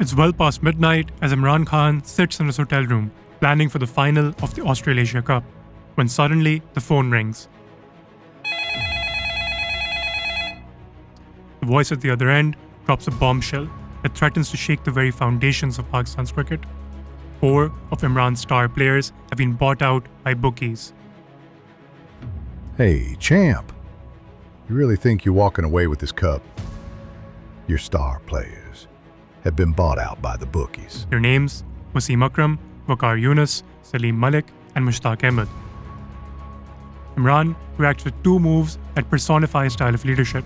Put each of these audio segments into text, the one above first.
It's well past midnight as Imran Khan sits in his hotel room, planning for the final of the Australasia Cup, when suddenly the phone rings. The voice at the other end drops a bombshell that threatens to shake the very foundations of Pakistan's cricket. 4 of Imran's star players have been bought out by bookies. Hey, champ. You really think you're walking away with this cup? Your star players have been bought out by the bookies. Their names: Wasim Akram, Waqar, Younis, Salim Malik, and Mushtaq Ahmed. Imran reacts with 2 moves that personify his style of leadership.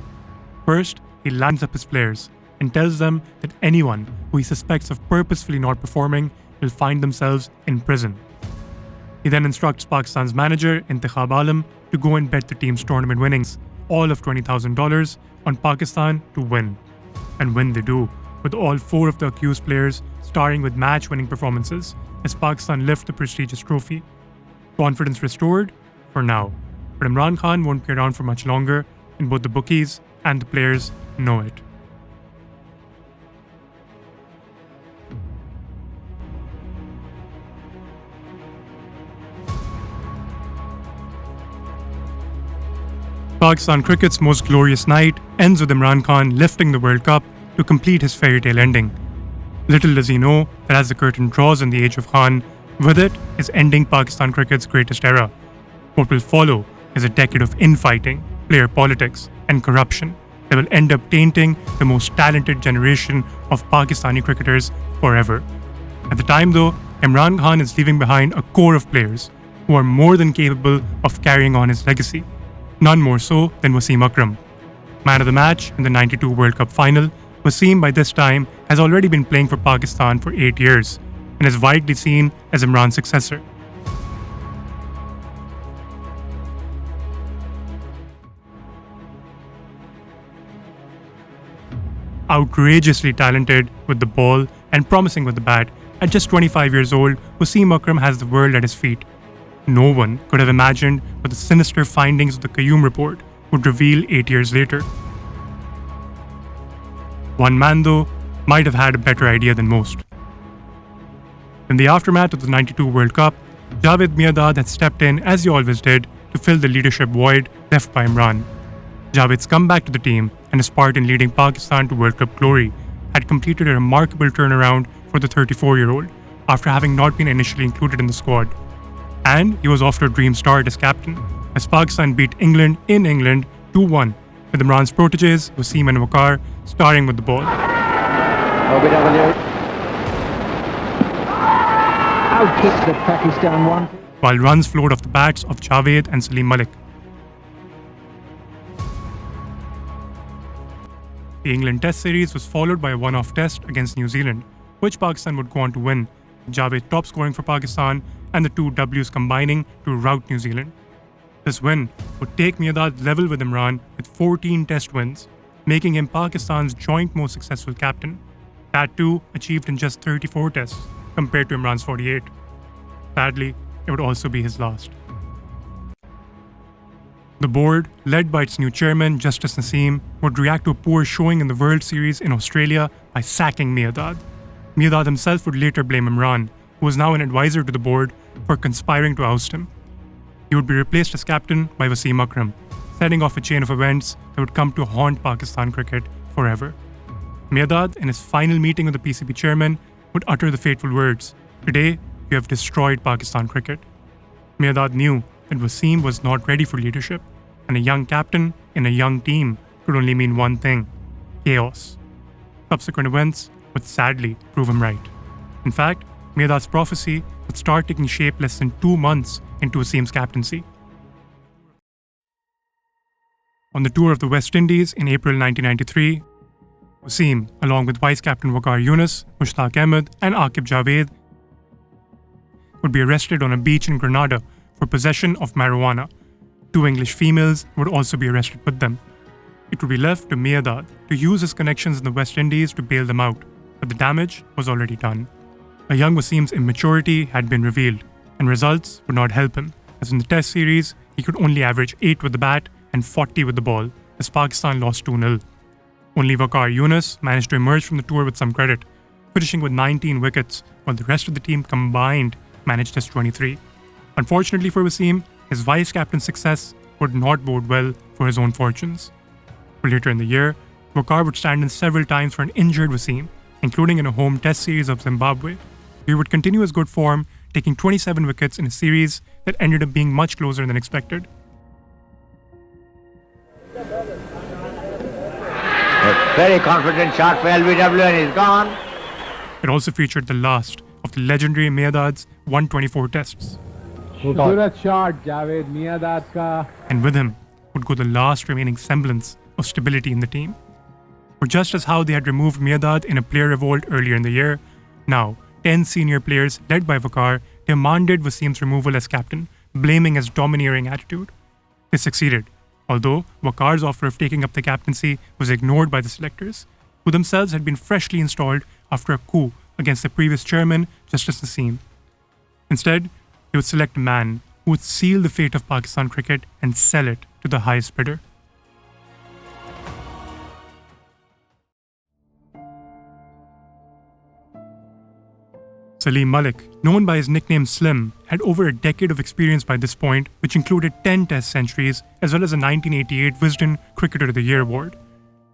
First, he lands up his players and tells them that anyone who he suspects of purposefully not performing will find themselves in prison. He then instructs Pakistan's manager, Intikhab Alam, to go and bet the team's tournament winnings, all of $20,000, on Pakistan to win. And win they do, with all 4 of the accused players starring with match-winning performances as Pakistan lift the prestigious trophy. Confidence restored? For now. But Imran Khan won't be around for much longer, and both the bookies and the players know it. Pakistan cricket's most glorious night ends with Imran Khan lifting the World Cup to complete his fairy tale ending. Little does he know that as the curtain draws on the age of Khan, with it is ending Pakistan cricket's greatest era. What will follow is a decade of infighting, player politics, and corruption that will end up tainting the most talented generation of Pakistani cricketers forever. At the time though, Imran Khan is leaving behind a core of players who are more than capable of carrying on his legacy. None more so than Wasim Akram. Man of the match in the '92 World Cup final, Wasim by this time has already been playing for Pakistan for 8 years and is widely seen as Imran's successor. Outrageously talented with the ball and promising with the bat, at just 25 years old, Wasim Akram has the world at his feet. No one could have imagined what the sinister findings of the Qayyum report would reveal 8 years later. One man, though, might have had a better idea than most. In the aftermath of the '92 World Cup, Javed Miandad had stepped in, as he always did, to fill the leadership void left by Imran. Javed's comeback to the team and his part in leading Pakistan to World Cup glory had completed a remarkable turnaround for the 34-year-old after having not been initially included in the squad. And he was off to a dream start as captain, as Pakistan beat England in England 2-1, with Imran's proteges, Wasim and Waqar, starring with the ball. Out-kicked the Pakistan one. While runs flowed off the bats of Javed and Salim Malik. The England Test series was followed by a one-off test against New Zealand, which Pakistan would go on to win, Javed top scoring for Pakistan and the 2 Ws combining to rout New Zealand. This win would take Miandad level with Imran with 14 test wins, making him Pakistan's joint most successful captain. That too achieved in just 34 tests compared to Imran's 48. Sadly, it would also be his last. The board, led by its new chairman, Justice Naseem, would react to a poor showing in the World Series in Australia by sacking Miandad. Miandad himself would later blame Imran, who was now an advisor to the board, for conspiring to oust him. He would be replaced as captain by Wasim Akram, setting off a chain of events that would come to haunt Pakistan cricket forever. Miandad, in his final meeting with the PCB chairman, would utter the fateful words, "Today, you have destroyed Pakistan cricket." Miandad knew that Wasim was not ready for leadership, and a young captain in a young team could only mean one thing: chaos. Subsequent events would sadly prove him right. In fact, Miandad's prophecy would start taking shape less than 2 months into Wasim's captaincy. On the tour of the West Indies in April 1993, Wasim, along with vice-captain Waqar, Younis, Mushtaq Ahmed and Aqib Javed, would be arrested on a beach in Grenada for possession of marijuana. 2 English females would also be arrested with them. It would be left to Miandad to use his connections in the West Indies to bail them out, but the damage was already done. A young Wasim's immaturity had been revealed, and results would not help him, as in the Test series, he could only average 8 with the bat and 40 with the ball, as Pakistan lost 2-0. Only Waqar, Younis managed to emerge from the tour with some credit, finishing with 19 wickets, while the rest of the team combined managed just 23. Unfortunately for Wasim, his vice-captain's success would not bode well for his own fortunes. Later in the year, Waqar would stand in several times for an injured Wasim, including in a home test series of Zimbabwe. He would continue his good form, taking 27 wickets in a series that ended up being much closer than expected. A very confident shot for LBW and he's gone. It also featured the last of the legendary Miandad's 124 tests. खूबसूरत shot Javed Miandad का. And with him would go the last remaining semblance of stability in the team. For just as how they had removed Miandad in a player revolt earlier in the year, now 10 senior players led by Waqar demanded Wasim's removal as captain, blaming his domineering attitude. They succeeded, although Waqar's offer of taking up the captaincy was ignored by the selectors, who themselves had been freshly installed after a coup against the previous chairman, Justice Naseem. Instead, they would select a man who would seal the fate of Pakistan cricket and sell it to the highest bidder. Salim Malik, known by his nickname Slim, had over a decade of experience by this point, which included 10 Test centuries as well as a 1988 Wisden Cricketer of the Year award.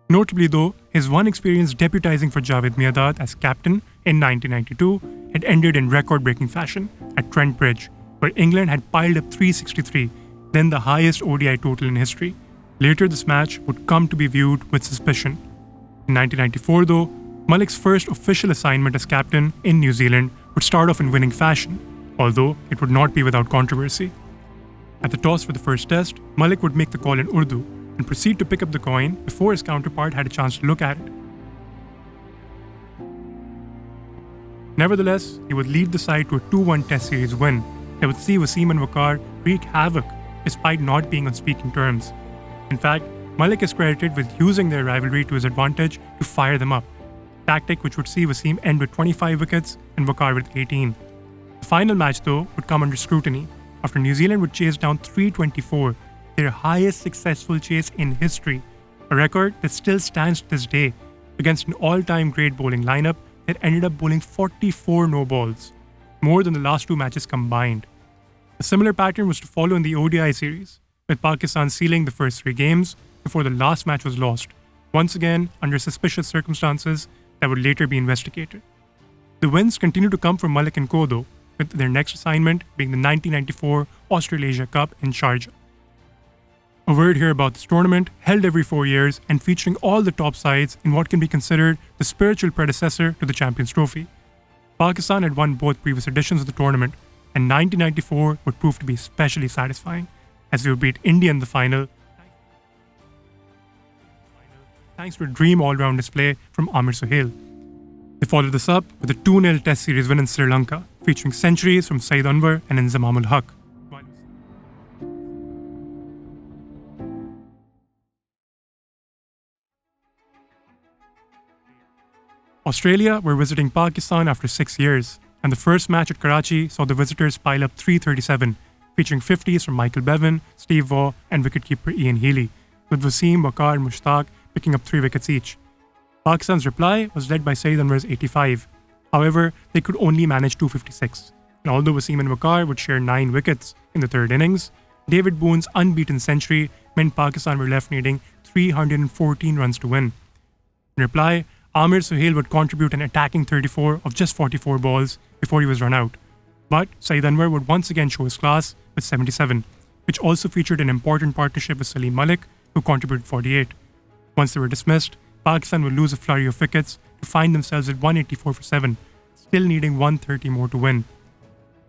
Notably though, his one experience deputizing for Javed Miandad as captain in 1992 had ended in record-breaking fashion at Trent Bridge, where England had piled up 363, then the highest ODI total in history. Later this match would come to be viewed with suspicion. In 1994 though, Malik's first official assignment as captain in New Zealand would start off in winning fashion, although it would not be without controversy. At the toss for the first test, Malik would make the call in Urdu and proceed to pick up the coin before his counterpart had a chance to look at it. Nevertheless, he would lead the side to a 2-1 Test series win that would see Wasim and Waqar wreak havoc despite not being on speaking terms. In fact, Malik is credited with using their rivalry to his advantage to fire them up, a tactic which would see Wasim end with 25 wickets and Waqar with 18. The final match, though, would come under scrutiny after New Zealand would chase down 324, their highest successful chase in history, a record that still stands to this day, against an all-time great bowling lineup that ended up bowling 44 no-balls, more than the last two matches combined. A similar pattern was to follow in the ODI series, with Pakistan sealing the first 3 games before the last match was lost, once again under suspicious circumstances that would later be investigated. The wins continued to come from Malik and co, though, with their next assignment being the 1994 Australasia Cup in Sharjah. A word here about this tournament, held every 4 years and featuring all the top sides in what can be considered the spiritual predecessor to the Champions Trophy. Pakistan had won both previous editions of the tournament, and 1994 would prove to be especially satisfying, as they would beat India in the final thanks to a dream all-round display from Amir Sohail. They followed this up with a 2-0 Test series win in Sri Lanka, featuring centuries from Saeed Anwar and Inzamam ul Haq. Australia were visiting Pakistan after 6 years, and the first match at Karachi saw the visitors pile up 337, featuring 50s from Michael Bevan, Steve Waugh, and wicketkeeper Ian Healy, with Wasim, Waqar, and Mushtaq picking up 3 wickets each. Pakistan's reply was led by Saeed Anwar's 85. However, they could only manage 256, and although Wasim and Waqar would share 9 wickets in the third innings, David Boone's unbeaten century meant Pakistan were left needing 314 runs to win. In reply, Amir Sohail would contribute an attacking 34 of just 44 balls before he was run out. But Saeed Anwar would once again show his class with 77, which also featured an important partnership with Salim Malik, who contributed 48. Once they were dismissed, Pakistan would lose a flurry of wickets to find themselves at 184 for 7, still needing 130 more to win.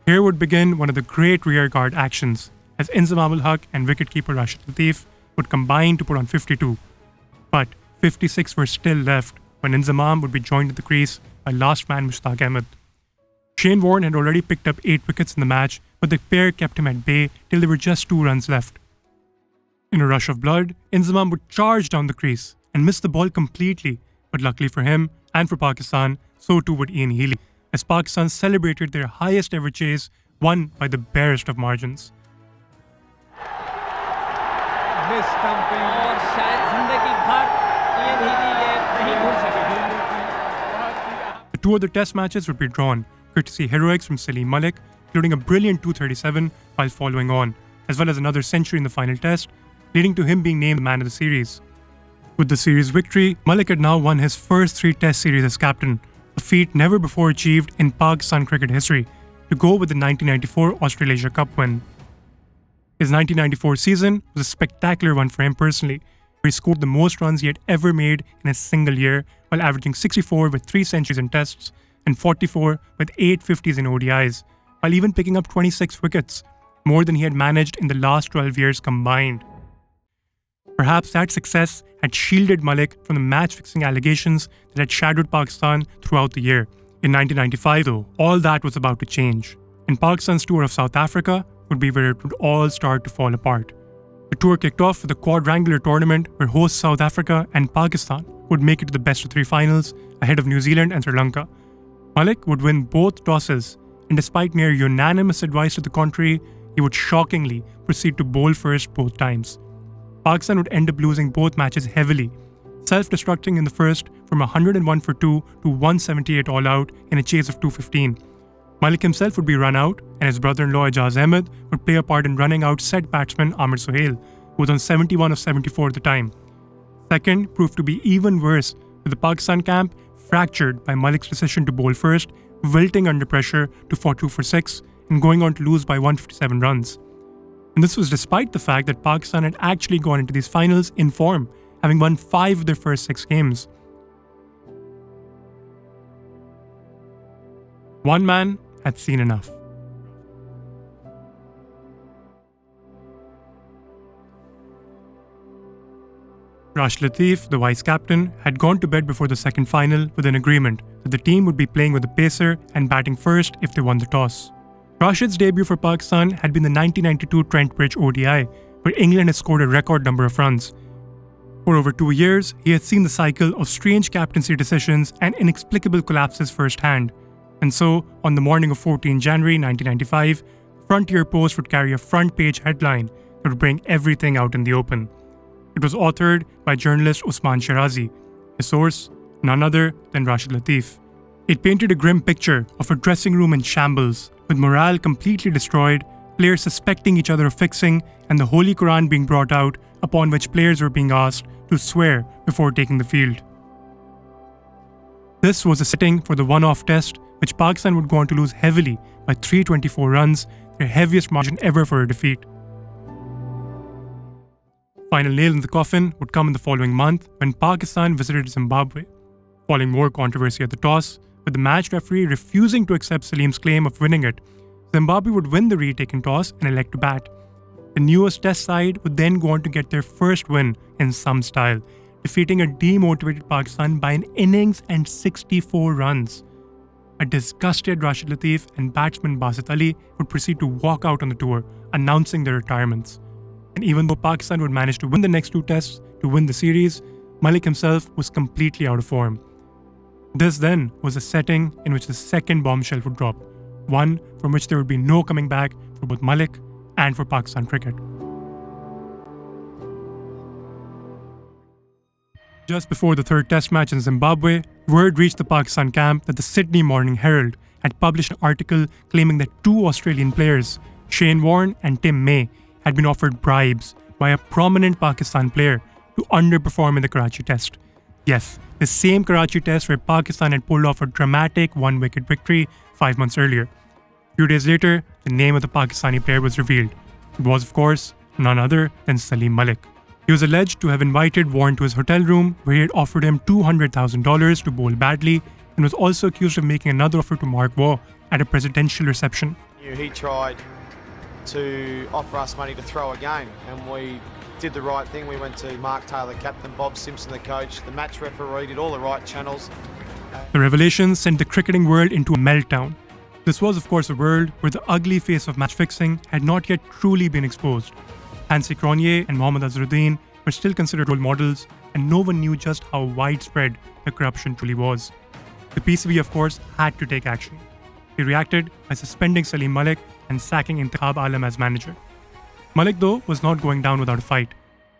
Here would begin one of the great rearguard actions, as Inzamam ul Haq and wicketkeeper Rashid Latif would combine to put on 52. But 56 were still left when Inzamam would be joined at the crease by last man Mushtaq Ahmed. Shane Warne had already picked up 8 wickets in the match, but the pair kept him at bay till there were just 2 runs left. In a rush of blood, Inzamam would charge down the crease and miss the ball completely, but luckily for him and for Pakistan, so too would Ian Healy, as Pakistan celebrated their highest ever chase, won by the barest of margins. The two other test matches would be drawn, courtesy heroics from Salim Malik, including a brilliant 237 while following on, as well as another century in the final test, leading to him being named man of the series. With the series victory, Malik had now won his first 3 test series as captain, a feat never before achieved in Pakistan cricket history, to go with the 1994 Australasia Cup win. His 1994 season was a spectacular one for him personally, where he scored the most runs he had ever made in a single year while averaging 64 with 3 centuries in tests and 44 with 8 50s in ODIs, while even picking up 26 wickets, more than he had managed in the last 12 years combined. Perhaps that success had shielded Malik from the match-fixing allegations that had shadowed Pakistan throughout the year. In 1995, though, all that was about to change, and Pakistan's tour of South Africa would be where it would all start to fall apart. The tour kicked off with a quadrangular tournament where hosts South Africa and Pakistan would make it to the best of 3 finals ahead of New Zealand and Sri Lanka. Malik would win both tosses, and despite near unanimous advice to the contrary, he would shockingly proceed to bowl first both times. Pakistan would end up losing both matches heavily, self-destructing in the first from 101 for 2 to 178 all out in a chase of 215. Malik himself would be run out, and his brother-in-law Ijaz Ahmed would play a part in running out said batsman Amir Sohail, who was on 71 of 74 at the time. Second proved to be even worse, with the Pakistan camp fractured by Malik's decision to bowl first, wilting under pressure to 42 for 6 and going on to lose by 157 runs. And this was despite the fact that Pakistan had actually gone into these finals in form, having won 5 of their first 6 games. One man had seen enough. Rashid Latif, the vice-captain, had gone to bed before the second final with an agreement that the team would be playing with a pacer and batting first if they won the toss. Rashid's debut for Pakistan had been the 1992 Trent Bridge ODI, where England had scored a record number of runs. For over 2 years, he had seen the cycle of strange captaincy decisions and inexplicable collapses firsthand. And so, on the morning of 14 January 1995, Frontier Post would carry a front-page headline that would bring everything out in the open. It was authored by journalist Usman Shirazi, his source none other than Rashid Latif. It painted a grim picture of a dressing room in shambles, with morale completely destroyed, players suspecting each other of fixing, and the Holy Quran being brought out, upon which players were being asked to swear before taking the field. This was a setting for the one-off test, which Pakistan would go on to lose heavily by 324 runs, their heaviest margin ever for a defeat. Final nail in the coffin would come in the following month when Pakistan visited Zimbabwe. Following more controversy at the toss, with the match referee refusing to accept Salim's claim of winning it, Zimbabwe would win the retaken toss and elect to bat. The newest test side would then go on to get their first win in some style, defeating a demotivated Pakistan by an innings and 64 runs. A disgusted Rashid Latif and batsman Basit Ali would proceed to walk out on the tour, announcing their retirements. And even though Pakistan would manage to win the next 2 tests to win the series, Malik himself was completely out of form. This then was a setting in which the second bombshell would drop, one from which there would be no coming back for both Malik and for Pakistan cricket. Just before the third test match in Zimbabwe, word reached the Pakistan camp that the Sydney Morning Herald had published an article claiming that 2 Australian players, Shane Warne and Tim May, had been offered bribes by a prominent Pakistan player to underperform in the Karachi test. Yes, the same Karachi test where Pakistan had pulled off a dramatic 1-wicket victory 5 months earlier. A few days later, the name of the Pakistani player was revealed. It was, of course, none other than Salim Malik. He was alleged to have invited Warne to his hotel room, where he had offered him $200,000 to bowl badly, and was also accused of making another offer to Mark Waugh at a presidential reception. He tried to offer us money to throw a game, and we did the right thing. We went to Mark Taylor, captain, Bob Simpson, the coach, the match referee, did all the right channels. The revelations sent the cricketing world into a meltdown. This was, of course, a world where the ugly face of match fixing had not yet truly been exposed. Hansi Cronje and Mohammad Azharuddin were still considered role models, and no one knew just how widespread the corruption truly was. The PCB, of course, had to take action. They reacted by suspending Salim Malik and sacking Intikhab Alam as manager. Malik, though, was not going down without a fight.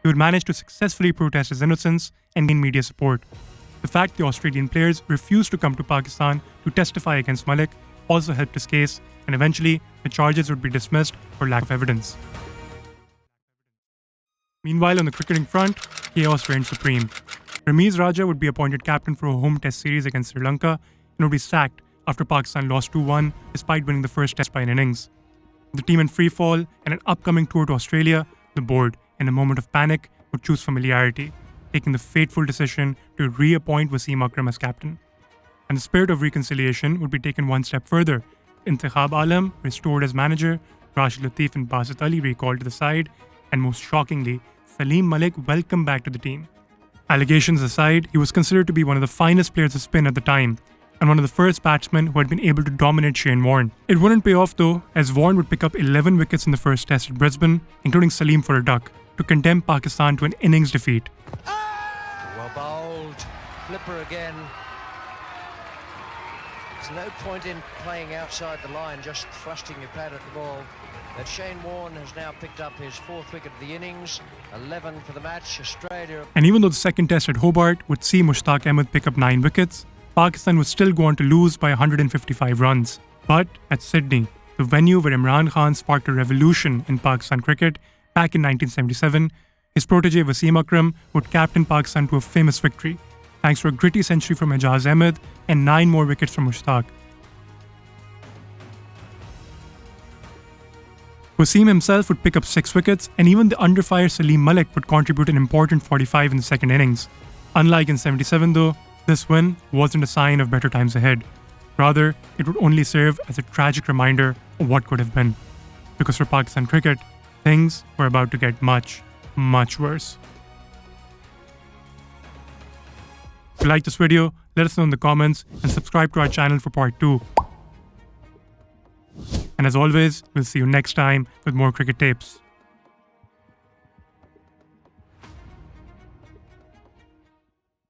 He would manage to successfully protest his innocence and gain media support. The fact the Australian players refused to come to Pakistan to testify against Malik also helped his case, and eventually the charges would be dismissed for lack of evidence. Meanwhile, on the cricketing front, chaos reigned supreme. Ramiz Raja would be appointed captain for a home test series against Sri Lanka and would be sacked after Pakistan lost 2-1 despite winning the first test by an innings. The team in free fall and an upcoming tour to Australia, the board, in a moment of panic, would choose familiarity, taking the fateful decision to reappoint Wasim Akram as captain. And the spirit of reconciliation would be taken one step further. Intikhab Alam restored as manager, Rashid Latif and Basit Ali recalled to the side, and most shockingly, Salim Malik welcomed back to the team. Allegations aside, he was considered to be one of the finest players of spin at the time, and one of the first batsmen who had been able to dominate Shane Warne. It wouldn't pay off though, as Warne would pick up 11 wickets in the first test at Brisbane, including Salim for a duck, to condemn Pakistan to an innings defeat. Well bowled, flipper again. There's no point in playing outside the line, just thrusting your pad at the ball. But Shane Warne has now picked up his 4th wicket of the innings, 11 for the match. Australia. And even though the second test at Hobart would see Mushtaq Ahmed pick up 9 wickets, Pakistan would still go on to lose by 155 runs. But at Sydney, the venue where Imran Khan sparked a revolution in Pakistan cricket back in 1977, his protege Wasim Akram would captain Pakistan to a famous victory, thanks to a gritty century from Ijaz Ahmed and 9 more wickets from Mushtaq. Wasim himself would pick up 6 wickets, and even the under-fire Salim Malik would contribute an important 45 in the second innings. Unlike in 77 though, this win wasn't a sign of better times ahead. Rather, it would only serve as a tragic reminder of what could have been. Because for Pakistan cricket, things were about to get much, much worse. If you like this video, let us know in the comments and subscribe to our channel for part 2. And as always, we'll see you next time with more cricket tapes.